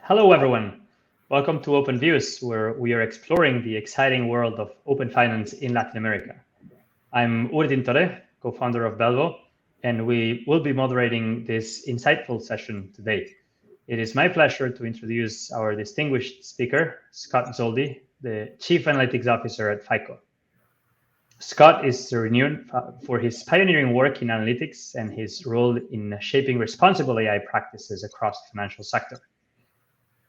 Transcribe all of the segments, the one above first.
Hello, everyone. Welcome to Open Views, where we are exploring the exciting world of open finance in Latin America. I'm Uri Tintoré, co-founder of Belvo, and we will be moderating this insightful session today. It is my pleasure to introduce our distinguished speaker, Scott Zoldi, the Chief Analytics Officer at FICO. Scott is renowned for his pioneering work in analytics and his role in shaping responsible AI practices across the financial sector.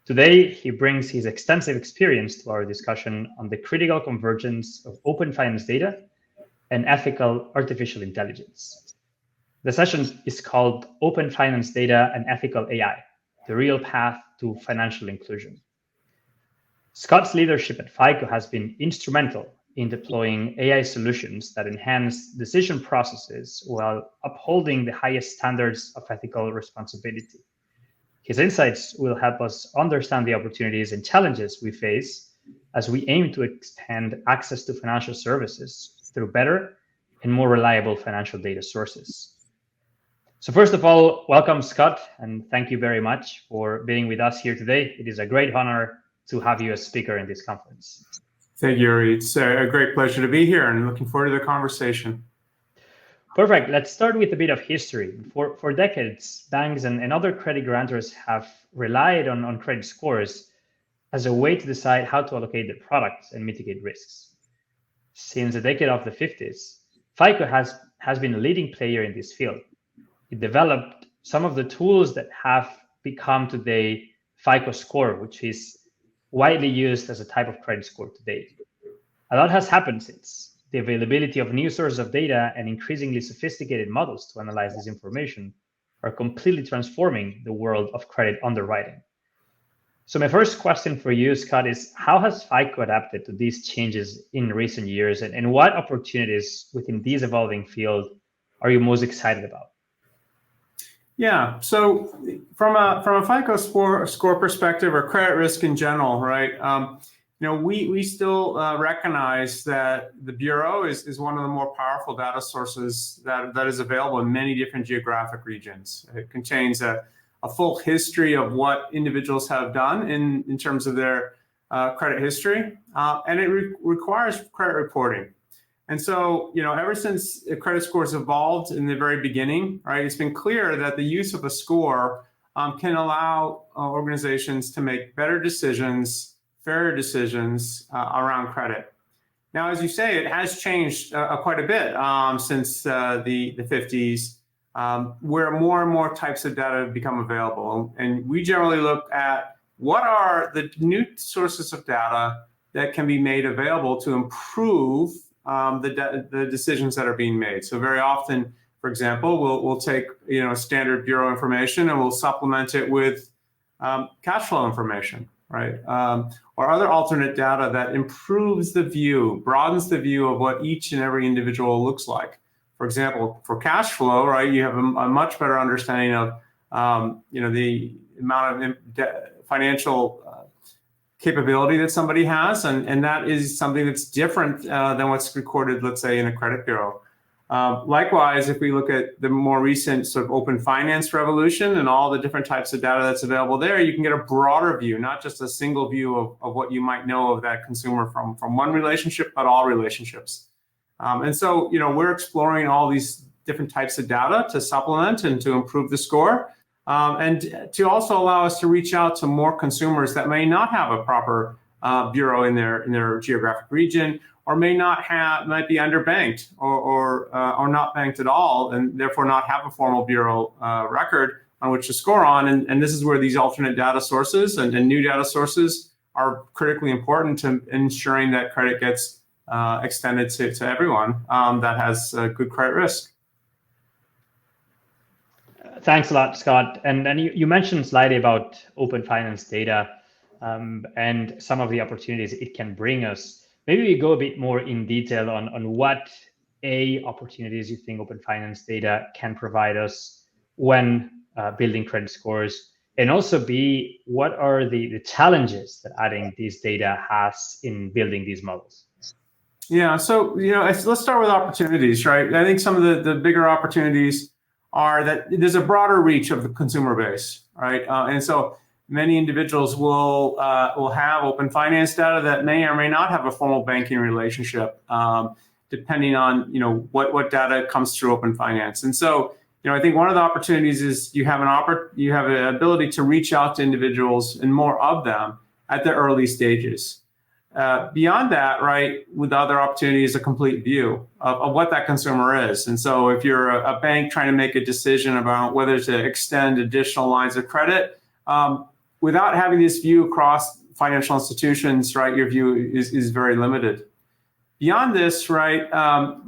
Today, he brings his extensive experience to our discussion on the critical convergence of open finance data and ethical artificial intelligence. The session is called Open Finance Data and Ethical AI, the real path to financial inclusion. Scott's leadership at FICO has been instrumental in deploying AI solutions that enhance decision processes while upholding the highest standards of ethical responsibility. His insights will help us understand the opportunities and challenges we face as we aim to expand access to financial services through better and more reliable financial data sources. So first of all, welcome, Scott, and thank you very much for being with us here today. It is a great honor to have you as speaker in this conference. Thank you, Uri. It's a great pleasure to be here and looking forward to the conversation. Perfect. Let's start with a bit of history. For decades, banks and other credit grantors have relied on credit scores as a way to decide how to allocate their products and mitigate risks. Since the decade of the 50s, FICO has been a leading player in this field. It developed some of the tools that have become today FICO score, which is widely used as a type of credit score today. A lot has happened since. The availability of new sources of data and increasingly sophisticated models to analyze this information are completely transforming the world of credit underwriting. So my first question for you, Scott, is how has FICO adapted to these changes in recent years, and what opportunities within this evolving field are you most excited about? Yeah, so from a FICO score perspective or credit risk in general, right? We still recognize that the Bureau is one of the more powerful data sources that is available in many different geographic regions. It contains a full history of what individuals have done in terms of their credit history, and it requires credit reporting. And so, ever since credit scores evolved in the very beginning, right, it's been clear that the use of a score can allow organizations to make better decisions, fairer decisions around credit. Now, as you say, it has changed quite a bit since the 50s, where more and more types of data have become available. And we generally look at what are the new sources of data that can be made available to improve the decisions that are being made. So very often, for example, we'll take standard bureau information and we'll supplement it with cash flow information, right? Or other alternate data that improves the view, broadens the view of what each and every individual looks like. For example, for cash flow, right, you have a much better understanding of the amount of financial capability that somebody has, and that is something that's different than what's recorded, let's say, in a credit bureau. Likewise, if we look at the more recent sort of open finance revolution and all the different types of data that's available there, you can get a broader view, not just a single view of what you might know of that consumer from one relationship, but all relationships. And so, we're exploring all these different types of data to supplement and to improve the score. And to also allow us to reach out to more consumers that may not have a proper bureau in their geographic region, or might be underbanked or not banked at all, and therefore not have a formal bureau record on which to score on. And this is where these alternate data sources and new data sources are critically important to ensuring that credit gets extended to everyone that has good credit risk. Thanks a lot, Scott. And then you mentioned slightly about open finance data and some of the opportunities it can bring us. Maybe we go a bit more in detail on what opportunities you think open finance data can provide us when building credit scores, and also B, what are the challenges that adding these data has in building these models? Yeah, so let's start with opportunities, right? I think some of the bigger opportunities are that there's a broader reach of the consumer base, right? And so many individuals will have open finance data that may or may not have a formal banking relationship, depending on what data comes through open finance. And so I think one of the opportunities is you have an ability to reach out to individuals and more of them at the early stages. Beyond that, right, with other opportunities, a complete view of what that consumer is. And so if you're a bank trying to make a decision about whether to extend additional lines of credit, without having this view across financial institutions, right, your view is very limited. Beyond this, right,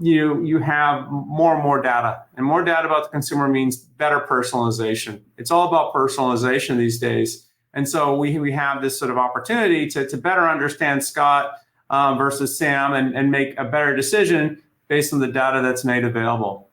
you have more and more data, and more data about the consumer means better personalization. It's all about personalization these days. And so we have this sort of opportunity to better understand Scott versus Sam and make a better decision based on the data that's made available.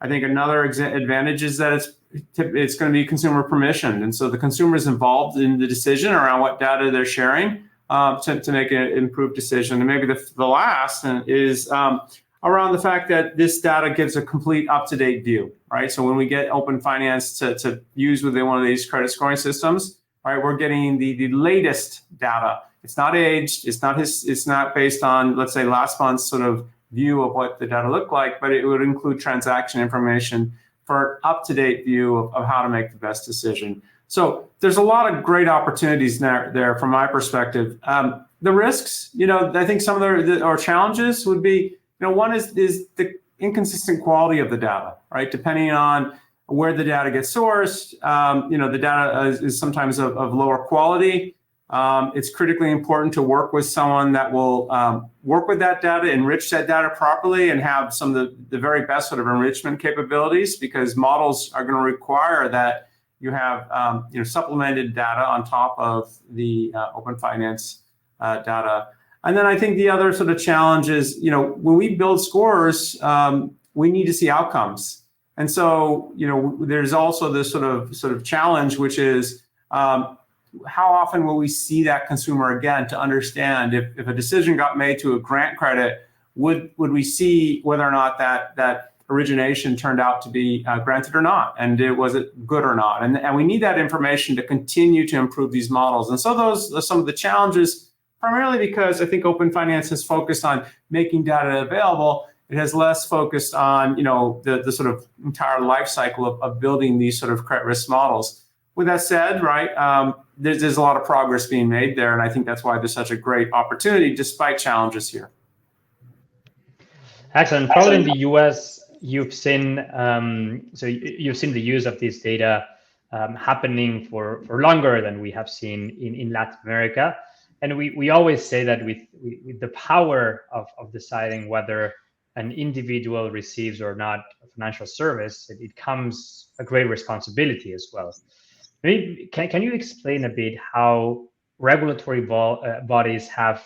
I think another advantage is that it's going to be consumer permissioned. And so the consumer is involved in the decision around what data they're sharing to make an improved decision. And maybe the last is around the fact that this data gives a complete up-to-date view, right? So when we get open finance to use within one of these credit scoring systems, right, we're getting the latest data. It's not aged. It's not based on, let's say, last month's sort of view of what the data looked like, but it would include transaction information for an up-to-date view of how to make the best decision. So there's a lot of great opportunities there from my perspective. The risks, I think some of our challenges would be, one is the inconsistent quality of the data, right? Depending on where the data gets sourced, the data is sometimes of lower quality. It's critically important to work with someone that will work with that data, enrich that data properly, and have some of the very best sort of enrichment capabilities, because models are going to require that you have supplemented data on top of the open finance data. And then I think the other sort of challenge is, when we build scores, we need to see outcomes. And so, there's also this sort of challenge, which is how often will we see that consumer again to understand if a decision got made to a grant credit, would we see whether or not that origination turned out to be granted or not, and was it good or not? And we need that information to continue to improve these models. And so those are some of the challenges, primarily because I think open finance is focused on making data available. It has less focused on, the sort of entire life cycle of building these sort of credit risk models. With that said, right, there's a lot of progress being made there, and I think that's why there's such a great opportunity despite challenges here. Excellent. Probably in the US, you've seen you've seen the use of this data happening for longer than we have seen in Latin America, and we always say that with the power of deciding whether an individual receives or not a financial service, it comes a great responsibility as well. Maybe can you explain a bit how regulatory bodies have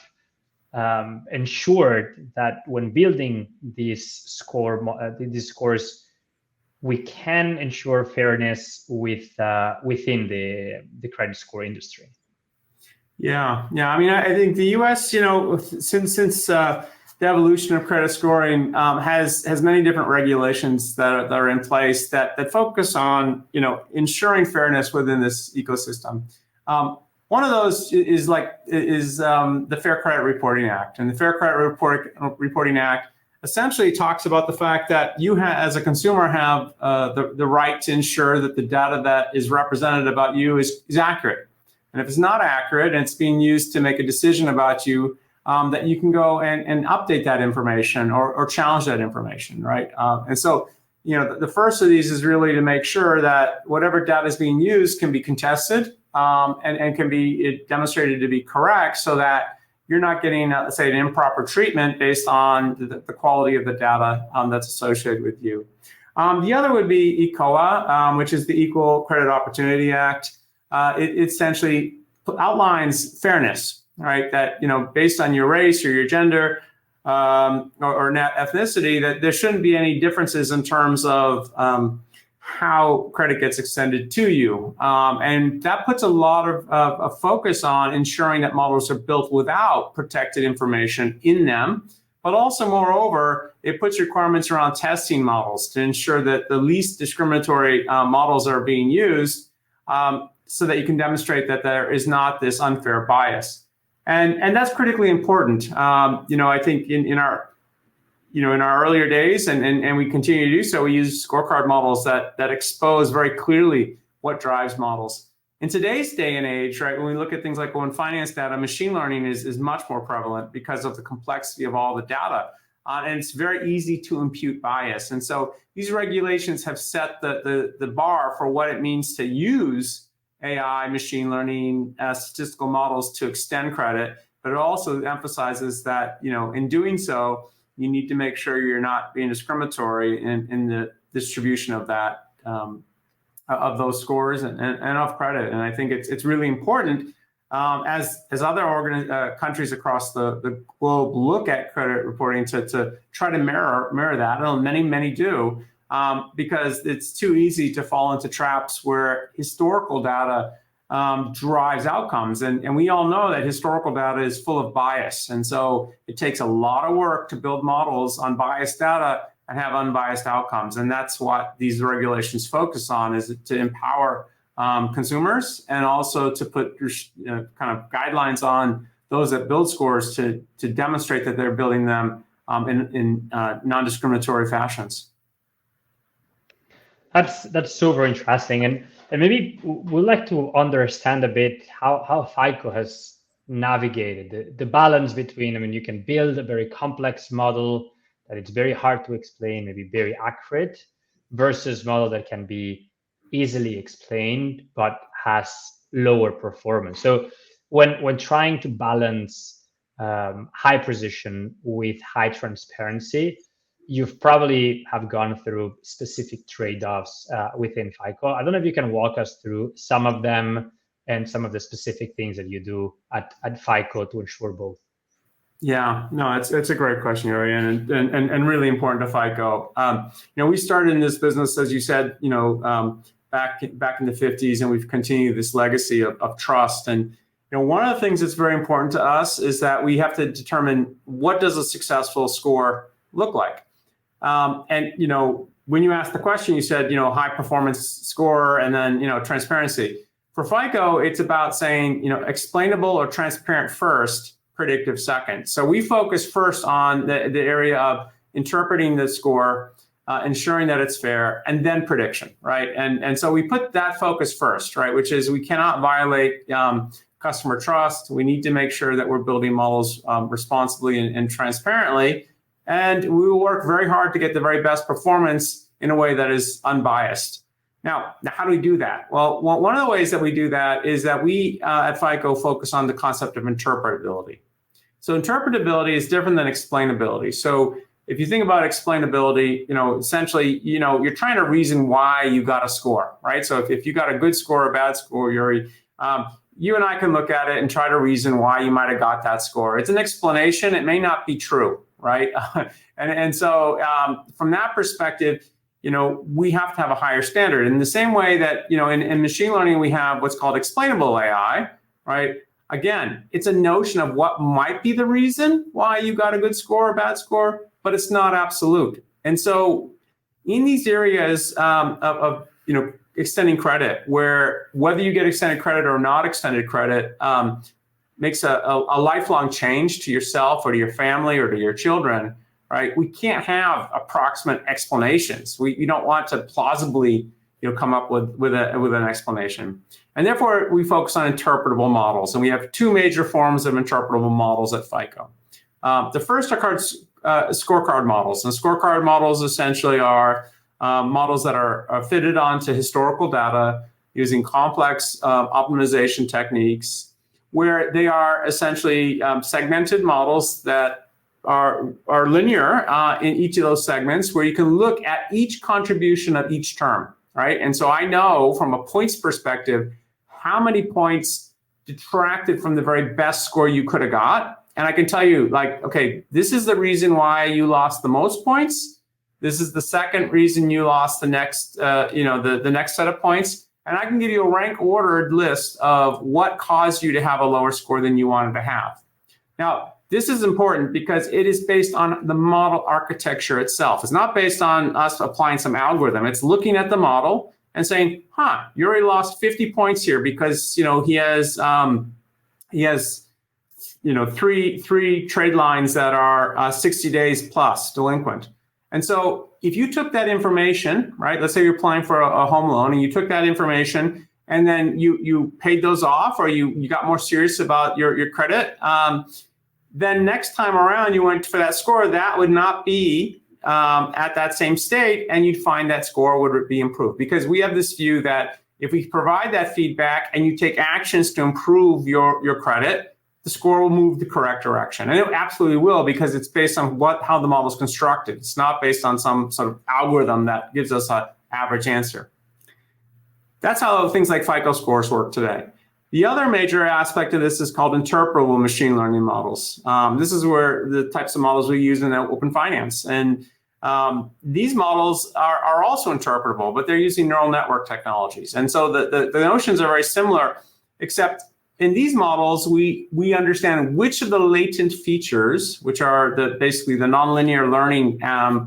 ensured that when building these scores, we can ensure fairness within the credit score industry? Yeah. I mean, I think the U.S., since the evolution of credit scoring has many different regulations that are in place that focus on ensuring fairness within this ecosystem. One of those is the Fair Credit Reporting Act, and the Fair Credit Reporting Act essentially talks about the fact that you as a consumer have the right to ensure that the data that is represented about you is accurate, and if it's not accurate and it's being used to make a decision about you, that you can go and update that information or challenge that information, right? And so, the first of these is really to make sure that whatever data is being used can be contested and can be demonstrated to be correct, so that you're not getting, let's say, an improper treatment based on the quality of the data that's associated with you. The other would be ECOA, which is the Equal Credit Opportunity Act. It essentially outlines fairness. Right, that based on your race or your gender or ethnicity, that there shouldn't be any differences in terms of how credit gets extended to you, and that puts a lot of focus on ensuring that models are built without protected information in them. But also, moreover, it puts requirements around testing models to ensure that the least discriminatory models are being used, so that you can demonstrate that there is not this unfair bias. And that's critically important. I think in our earlier days, and we continue to do so, we use scorecard models that expose very clearly what drives models. In today's day and age, right, when we look at things like open finance data, machine learning is much more prevalent because of the complexity of all the data. And it's very easy to impute bias. And so these regulations have set the bar for what it means to use AI, machine learning, statistical models to extend credit, but it also emphasizes that, in doing so, you need to make sure you're not being discriminatory in the distribution of that, of those scores and of credit. And I think it's really important as other countries across the globe look at credit reporting to try to mirror that, and many do, because it's too easy to fall into traps where historical data drives outcomes. And we all know that historical data is full of bias. And so it takes a lot of work to build models on biased data and have unbiased outcomes. And that's what these regulations focus on, is to empower consumers, and also to put kind of guidelines on those that build scores to demonstrate that they're building them in non-discriminatory fashions. That's super interesting, and maybe we'd like to understand a bit how FICO has navigated the balance between, you can build a very complex model that it's very hard to explain, maybe very accurate, versus model that can be easily explained but has lower performance. So when trying to balance high precision with high transparency, you've probably have gone through specific trade-offs within FICO. I don't know if you can walk us through some of them and some of the specific things that you do at FICO to ensure both. Yeah, no, it's a great question, Uri, and really important to FICO. We started in this business, as you said, back in the 50s, and we've continued this legacy of trust. And one of the things that's very important to us is that we have to determine, what does a successful score look like? When you asked the question, you said, high performance score, and then, transparency. For FICO, it's about saying, explainable or transparent first, predictive second. So we focus first on the area of interpreting the score, ensuring that it's fair, and then prediction, right? And so we put that focus first, right? Which is, we cannot violate customer trust. We need to make sure that we're building models responsibly and transparently. And we will work very hard to get the very best performance in a way that is unbiased. Now, how do we do that? Well, one of the ways that we do that is that we at FICO focus on the concept of interpretability. So interpretability is different than explainability. So if you think about explainability, essentially, you're trying to reason why you got a score, right? So if you got a good score or a bad score, Uri, you and I can look at it and try to reason why you might have got that score. It's an explanation. It may not be true, right? and so from that perspective, we have to have a higher standard. In the same way that, in machine learning, we have what's called explainable AI, right? Again, it's a notion of what might be the reason why you got a good score or bad score, but it's not absolute. And so in these areas of extending credit, where whether you get extended credit or not extended credit makes a lifelong change to yourself or to your family or to your children, right? We can't have approximate explanations. We don't want to plausibly come up with an explanation. And therefore, we focus on interpretable models. And we have two major forms of interpretable models at FICO. The first are scorecard models. And scorecard models essentially are models that are fitted onto historical data using complex optimization techniques, where they are essentially segmented models that are linear in each of those segments, where you can look at each contribution of each term, right? And so I know from a points perspective how many points detracted from the very best score you could have got. And I can tell you, okay, this is the reason why you lost the most points. This is the second reason you lost the next, the next set of points. And I can give you a rank ordered list of what caused you to have a lower score than you wanted to have. Now, this is important because it is based on the model architecture itself. It's not based on us applying some algorithm. It's looking at the model and saying, Uri lost 50 points here because, he has three trade lines that are 60 days plus delinquent. And so if you took that information, right, let's say you're applying for a home loan and you took that information and then you paid those off, or you got more serious about your credit, then next time around you went for that score, that would not be at that same state, and you'd find that score would be improved. Because we have this view that if we provide that feedback and you take actions to improve your credit, the score will move the correct direction. And it absolutely will, because it's based on how the model is constructed. It's not based on some sort of algorithm that gives us an average answer. That's how things like FICO scores work today. The other major aspect of this is called interpretable machine learning models. This is where the types of models we use in open finance. And these models are also interpretable, but they're using neural network technologies. And so the notions are very similar, except in these models, we understand which of the latent features, which are basically the nonlinear learning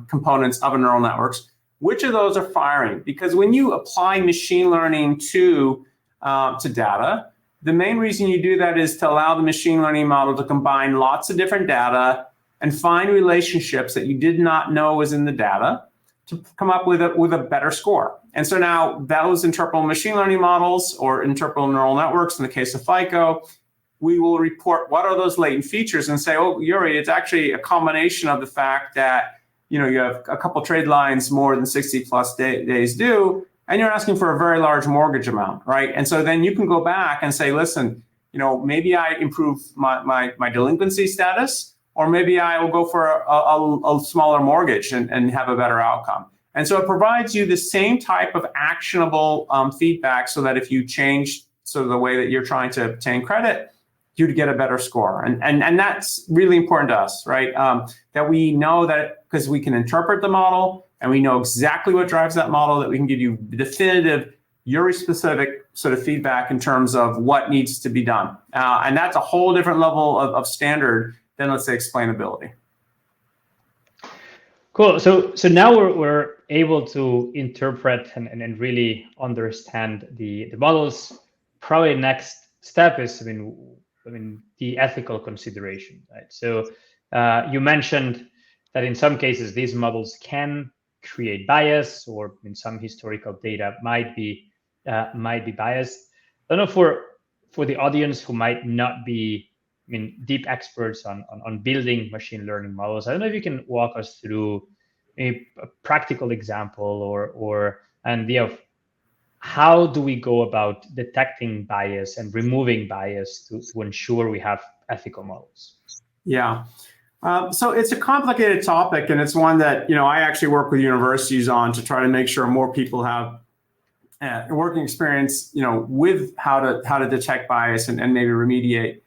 components of a neural networks, which of those are firing. Because when you apply machine learning to data, the main reason you do that is to allow the machine learning model to combine lots of different data and find relationships that you did not know was in the data to come up with a better score. And so now those interpretable machine learning models, or interpretable neural networks in the case of FICO, we will report what are those latent features and say, oh, Uri, it's actually a combination of the fact that you have a couple trade lines more than 60 plus days due, and you're asking for a very large mortgage amount, right? And so then you can go back and say, listen, maybe I improve my delinquency status, or maybe I will go for a smaller mortgage and have a better outcome. And so it provides you the same type of actionable feedback, so that if you change sort of the way that you're trying to obtain credit, you'd get a better score. And that's really important to us, right? That we know that because we can interpret the model and we know exactly what drives that model, that we can give you definitive Uri-specific sort of feedback in terms of what needs to be done. And that's a whole different level of standard than, let's say, explainability. Cool. So now we're able to interpret and really understand the models. Probably next step is, the ethical consideration, right? So you mentioned that in some cases these models can create bias, or in some historical data might be biased. I don't know for the audience who might not be deep experts on building machine learning models. I don't know if you can walk us through a practical example or an idea of how do we go about detecting bias and removing bias to ensure we have ethical models? Yeah. So it's a complicated topic, and it's one that I actually work with universities on to try to make sure more people have working experience, with how to detect bias and maybe remediate.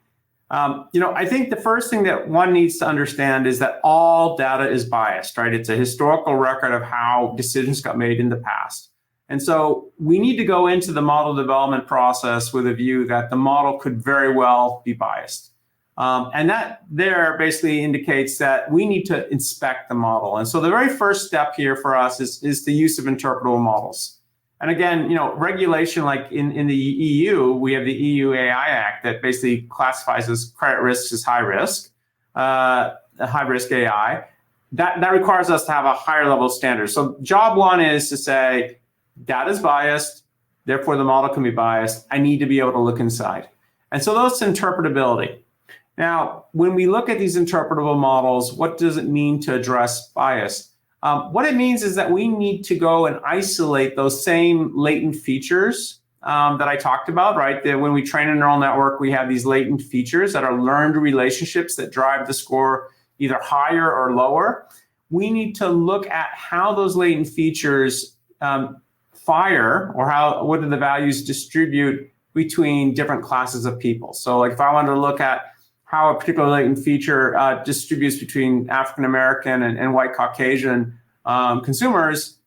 I think the first thing that one needs to understand is that all data is biased, right? It's a historical record of how decisions got made in the past. And so we need to go into the model development process with a view that the model could very well be biased. And that there basically indicates that we need to inspect the model. And so the very first step here for us is the use of interpretable models. And again, regulation, like in the EU, we have the EU AI Act that basically classifies as credit risks as high risk AI. That requires us to have a higher level of standards. So job one is to say, data is biased, therefore the model can be biased. I need to be able to look inside. And so that's interpretability. Now, when we look at these interpretable models, what does it mean to address bias? What it means is that we need to go and isolate those same latent features that I talked about, right? That when we train a neural network, we have these latent features that are learned relationships that drive the score either higher or lower. We need to look at how those latent features fire, or what do the values distribute between different classes of people. So like if I wanted to look at how a particular latent feature distributes between African-American and white Caucasian consumers,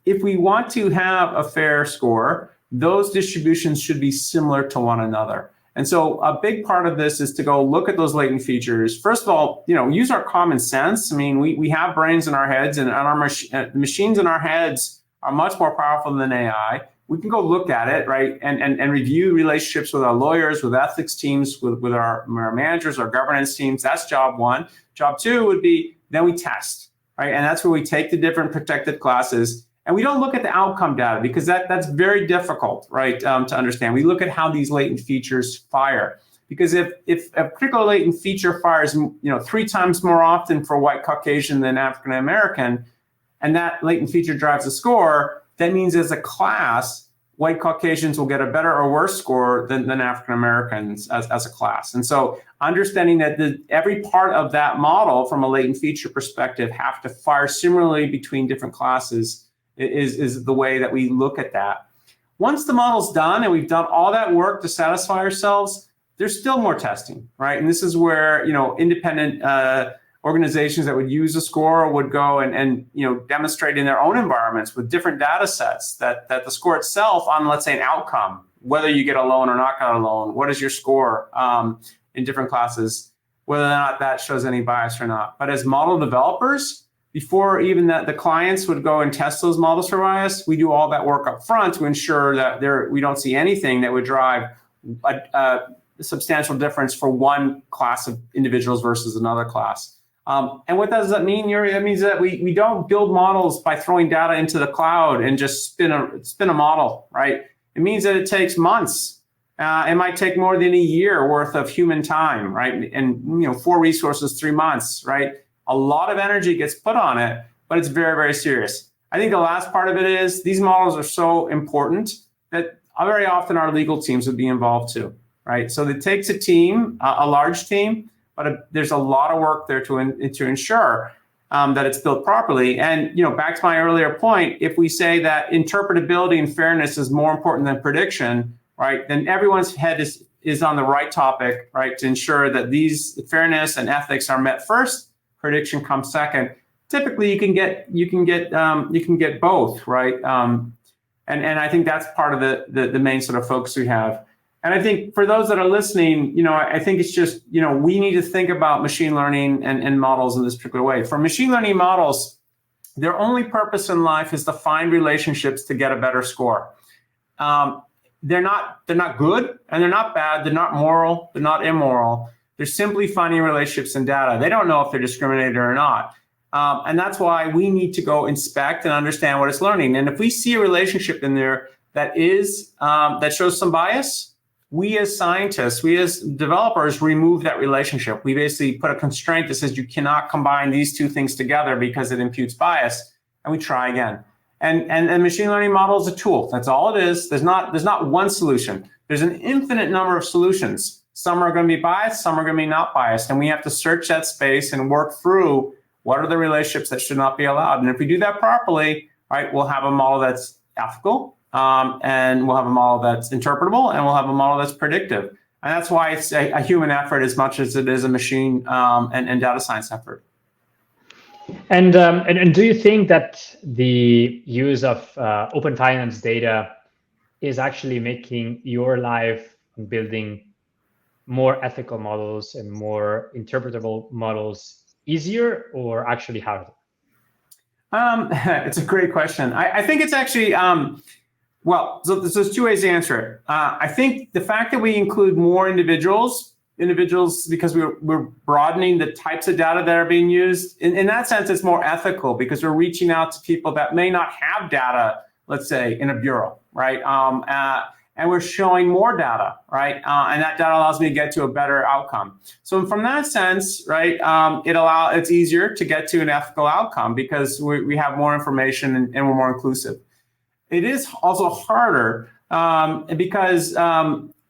if we want to have a fair score, those distributions should be similar to one another. And so a big part of this is to go look at those latent features. First of all, use our common sense. We have brains in our heads, and our machines in our heads are much more powerful than AI. We can go look at it, right, and review relationships with our lawyers, with ethics teams, with our managers, our governance teams. That's job one. Job two would be then we test, right, and that's where we take the different protected classes. And we don't look at the outcome data because that's very difficult, right, to understand. We look at how these latent features fire. Because if a particular latent feature fires, 3 times more often for white Caucasian than African American, and that latent feature drives a score, that means as a class, white Caucasians will get a better or worse score than African Americans as a class. And so understanding that every part of that model from a latent feature perspective have to fire similarly between different classes is the way that we look at that. Once the model's done and we've done all that work to satisfy ourselves, there's still more testing, right? And this is where, independent organizations that would use a score would go and demonstrate in their own environments with different data sets that the score itself on, let's say, an outcome, whether you get a loan or not get a loan, what is your score in different classes, whether or not that shows any bias or not. But as model developers, before even the clients would go and test those models for bias, we do all that work up front to ensure that we don't see anything that would drive a substantial difference for one class of individuals versus another class. And what does that mean, Uri? That means that we don't build models by throwing data into the cloud and just spin a model, right? It means that it takes months. It might take more than a year worth of human time, right? And 4 resources, 3 months, right? A lot of energy gets put on it, but it's very, very serious. I think the last part of it is these models are so important that very often our legal teams would be involved too, right? So it takes a team, a large team, but there's a lot of work there to ensure that it's built properly. And back to my earlier point, if we say that interpretability and fairness is more important than prediction, right, then everyone's head is on the right topic, right, to ensure that these fairness and ethics are met first. Prediction comes second. Typically, you can get both, right? And I think that's part of the main sort of focus we have. And I think for those that are listening, I think it's just we need to think about machine learning and models in this particular way. For machine learning models, their only purpose in life is to find relationships to get a better score. They're not good and they're not bad. They're not moral. They're not immoral. They're simply finding relationships in data. They don't know if they're discriminated or not. And that's why we need to go inspect and understand what it's learning. And if we see a relationship in there that shows some bias, we as scientists, we as developers remove that relationship. We basically put a constraint that says you cannot combine these two things together because it imputes bias, and we try again. And machine learning model is a tool. That's all it is. There's not one solution. There's an infinite number of solutions. Some are going to be biased, some are going to be not biased. And we have to search that space and work through what are the relationships that should not be allowed. And if we do that properly, right, we'll have a model that's ethical, and we'll have a model that's interpretable, and we'll have a model that's predictive. And that's why it's a human effort as much as it is a machine and data science effort. And do you think that the use of open finance data is actually making your life building more ethical models and more interpretable models easier or actually harder? It's a great question. I think it's actually, so there's 2 ways to answer it. I think the fact that we include more individuals because we're broadening the types of data that are being used, in that sense, it's more ethical because we're reaching out to people that may not have data, let's say, in a bureau, right? And we're showing more data, right? And that data allows me to get to a better outcome. So from that sense, right, it's easier to get to an ethical outcome because we have more information and we're more inclusive. It is also harder because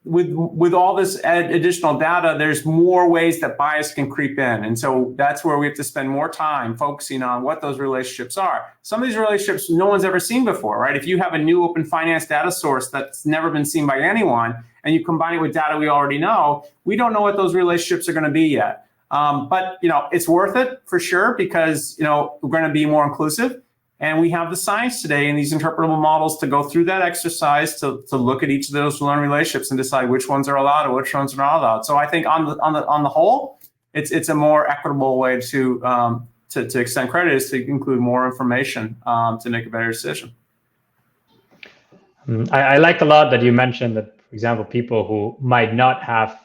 with all this additional data, there's more ways that bias can creep in. And so that's where we have to spend more time focusing on what those relationships are. Some of these relationships no one's ever seen before, right? If you have a new open finance data source that's never been seen by anyone, and you combine it with data we already know, we don't know what those relationships are going to be yet. But it's worth it for sure because we're going to be more inclusive. And we have the science today and these interpretable models to go through that exercise to look at each of those learned relationships and decide which ones are allowed or which ones are not allowed. So I think on the whole, it's a more equitable way to extend credit is to include more information to make a better decision. I liked a lot that you mentioned that, for example, people who might not have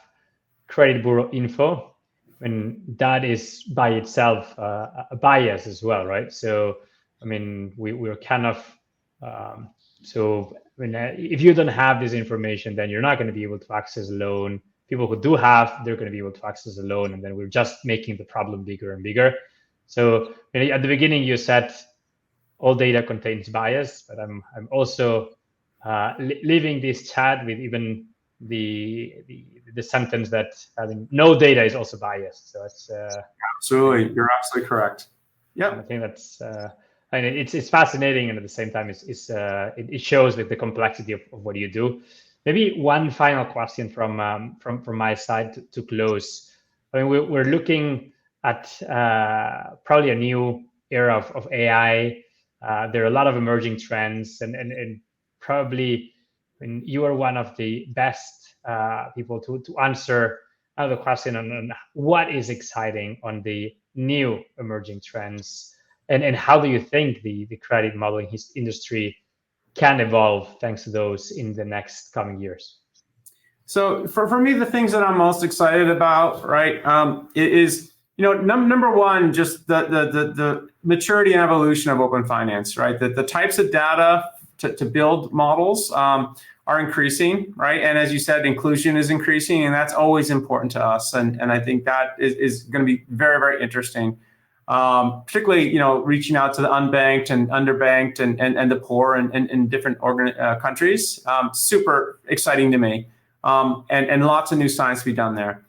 credit bureau info, and that is by itself a bias as well, right? So, I mean, we're kind of so when if you don't have this information, then you're not going to be able to access a loan. People who do have, they're going to be able to access a loan, and then we're just making the problem bigger and bigger. So at the beginning, you said all data contains bias, but I'm also leaving this chat with even the sentence that no data is also biased. So it's absolutely, you're absolutely correct. Yeah, I think that's and it's fascinating, and at the same time, it shows with the complexity of what you do. Maybe one final question from my side to close. I mean, we're looking at probably a new era of AI. There are a lot of emerging trends, and probably you are one of the best people to answer the question on what is exciting on the new emerging trends, and how do you think the credit modeling industry can evolve thanks to those in the next coming years? So for me, the things that I'm most excited about, right, is number one, just the maturity and evolution of open finance, right? The types of data to build models are increasing, right? And as you said, inclusion is increasing, and that's always important to us. And I think that is going to be very, very interesting, particularly reaching out to the unbanked and underbanked and the poor in different countries. Super exciting to me, and lots of new science to be done there.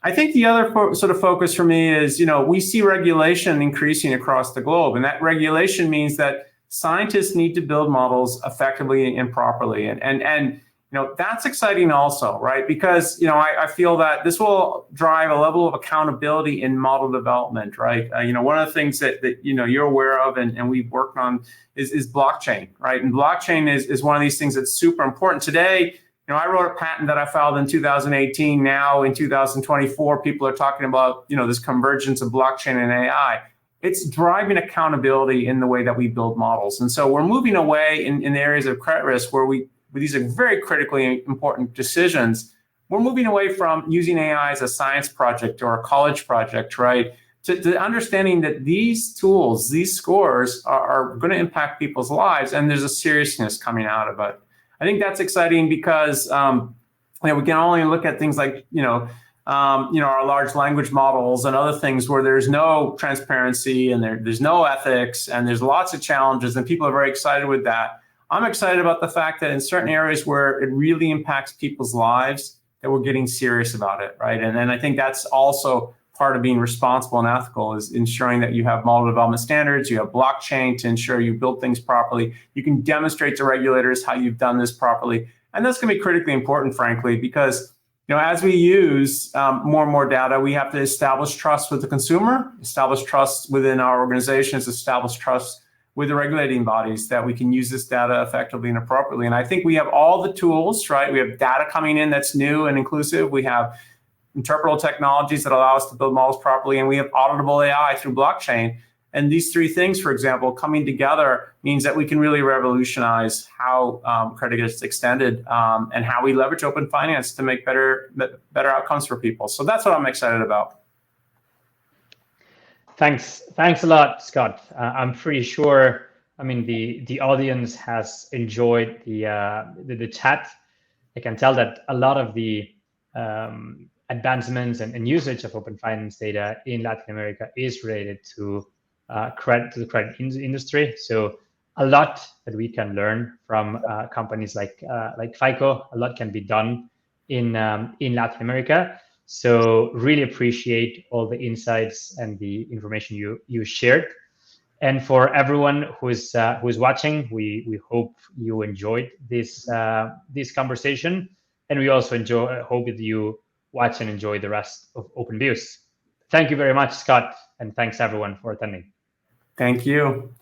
I think the other sort of focus for me is, we see regulation increasing across the globe, and that regulation means that scientists need to build models effectively and properly. And that's exciting also, right? Because, I feel that this will drive a level of accountability in model development, right? One of the things that you're aware of and we've worked on is blockchain, right? And blockchain is one of these things that's super important. Today, I wrote a patent that I filed in 2018. Now in 2024, people are talking about, this convergence of blockchain and AI. It's driving accountability in the way that we build models. And so we're moving away in the areas of credit risk where these are very critically important decisions. We're moving away from using AI as a science project or a college project, right? To understanding that these tools, these scores are going to impact people's lives, and there's a seriousness coming out of it. I think that's exciting because we can only look at things like our large language models and other things where there's no transparency and there's no ethics and there's lots of challenges, and people are very excited with that. I'm excited about the fact that in certain areas where it really impacts people's lives, that we're getting serious about it, right? And then I think that's also part of being responsible and ethical, is ensuring that you have model development standards, you have blockchain to ensure you build things properly. You can demonstrate to regulators how you've done this properly. And that's going to be critically important, frankly, because as we use more and more data, we have to establish trust with the consumer, establish trust within our organizations, establish trust with the regulating bodies that we can use this data effectively and appropriately. And I think we have all the tools, right? We have data coming in that's new and inclusive. We have interpretable technologies that allow us to build models properly, and we have auditable AI through blockchain. And these three things, for example, coming together means that we can really revolutionize how credit gets extended and how we leverage open finance to make better outcomes for people. So that's what I'm excited about. Thanks a lot, Scott. I'm pretty sure, the audience has enjoyed the chat. I can tell that a lot of the advancements and usage of open finance data in Latin America is related to the credit industry. So a lot that we can learn from companies like FICO. A lot can be done in Latin America. So really appreciate all the insights and the information you shared. And for everyone who's watching, we hope you enjoyed this conversation, and we also hope that you watch and enjoy the rest of Open Views. Thank you very much, Scott, and thanks everyone for attending. Thank you.